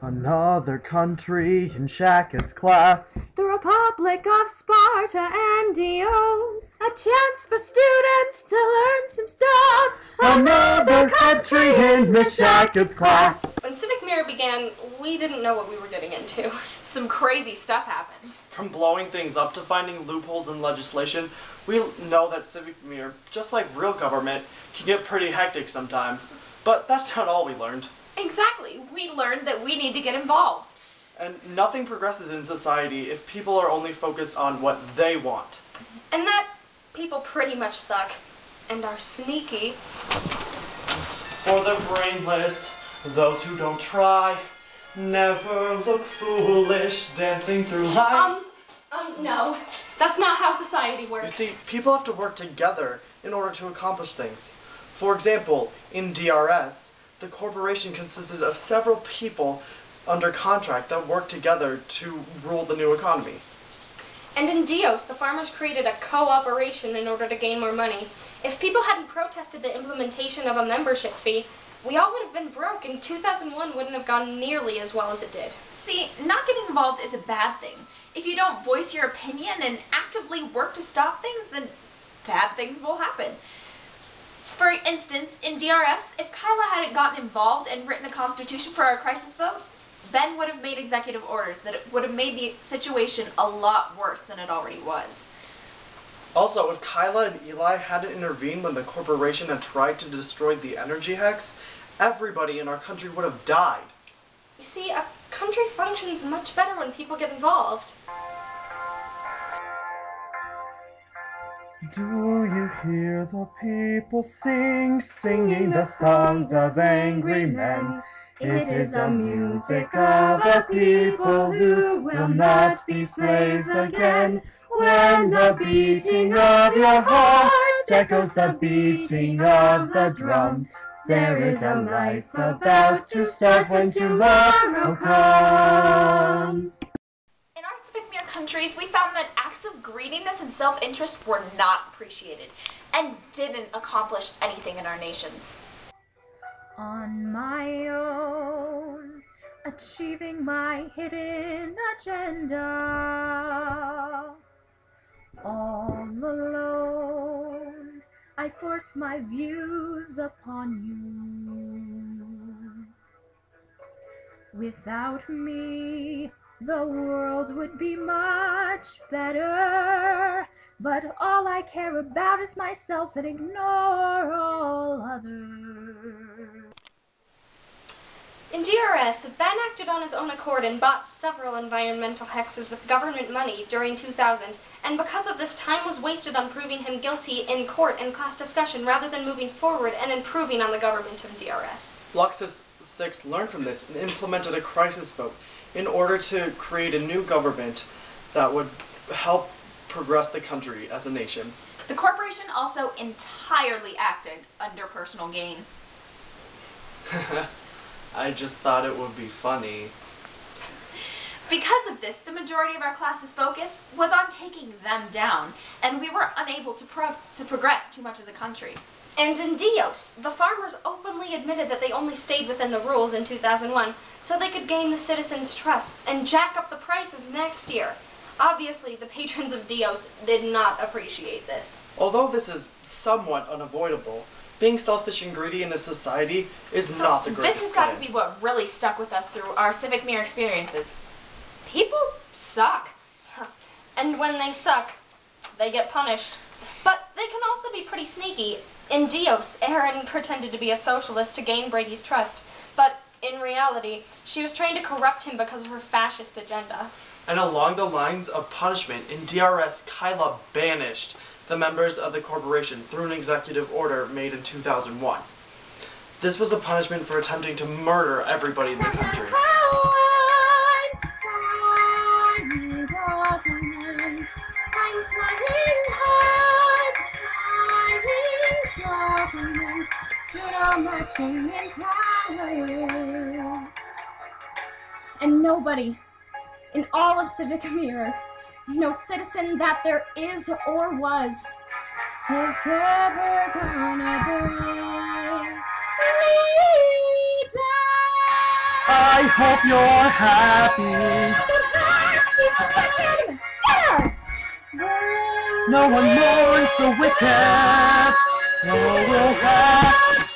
Another country in Shackett's class. The Republic of Sparta and Dios. A chance for students to learn some stuff. Another country in Miss Shackett's class. When Civic Mirror began, we didn't know what we were getting into. Some crazy stuff happened. From blowing things up to finding loopholes in legislation, we know that Civic Mirror, just like real government, can get pretty hectic sometimes. But that's not all we learned. Exactly. We learned that we need to get involved. And nothing progresses in society if people are only focused on what they want. And that people pretty much suck and are sneaky. For the brainless, those who don't try, never look foolish dancing through life. No. That's not how society works. You see, people have to work together in order to accomplish things. For example, in DRS, the corporation consisted of several people under contract that worked together to rule the new economy. And in Dios, the farmers created a cooperation in order to gain more money. If people hadn't protested the implementation of a membership fee, we all would have been broke, and 2001 wouldn't have gone nearly as well as it did. See, not getting involved is a bad thing. If you don't voice your opinion and actively work to stop things, then bad things will happen. For instance, in DRS, if Kyla hadn't gotten involved and written a constitution for our crisis vote, Ben would have made executive orders that would have made the situation a lot worse than it already was. Also, if Kyla and Eli hadn't intervened when the corporation had tried to destroy the energy hex, everybody in our country would have died. You see, a country functions much better when people get involved. Do you hear the people singing the songs of angry men? It is the music of a people who will not be slaves again. When the beating of your heart echoes the beating of the drum, there is a life about to start when tomorrow comes. In our Civic Mirror countries, we found that acts of greediness and self-interest were not appreciated and didn't accomplish anything in our nations. On my own, achieving my hidden agenda. All alone, I force my views upon you. Without me, the world would be much better, but all I care about is myself and ignore all others. In DRS, Ben acted on his own accord and bought several environmental hexes with government money during 2000, and because of this, time was wasted on proving him guilty in court and class discussion rather than moving forward and improving on the government of DRS. Luxus 6 learned from this and implemented a crisis vote in order to create a new government that would help progress the country as a nation. The corporation also entirely acted under personal gain. I just thought it would be funny. Because of this, the majority of our class's focus was on taking them down, and we were unable to progress too much as a country. And in Dios, the farmers openly admitted that they only stayed within the rules in 2001 so they could gain the citizens' trusts and jack up the prices next year. Obviously, the patrons of Dios did not appreciate this. Although this is somewhat unavoidable, being selfish and greedy in a society is not the greatest This has got thing. to be what really stuck with us through our Civic Mirror experiences. People suck. And when they suck, they get punished. But they can also be pretty sneaky. In Dios, Erin pretended to be a socialist to gain Brady's trust, but in reality, she was trying to corrupt him because of her fascist agenda. And along the lines of punishment, in DRS, Kyla banished the members of the corporation through an executive order made in 2001. This was a punishment for attempting to murder everybody in the country. And nobody in all of Civic Mirror, no citizen that there is or was, is ever gonna bring me down. I hope you're happy. No one mourns the wicked. No, we'll have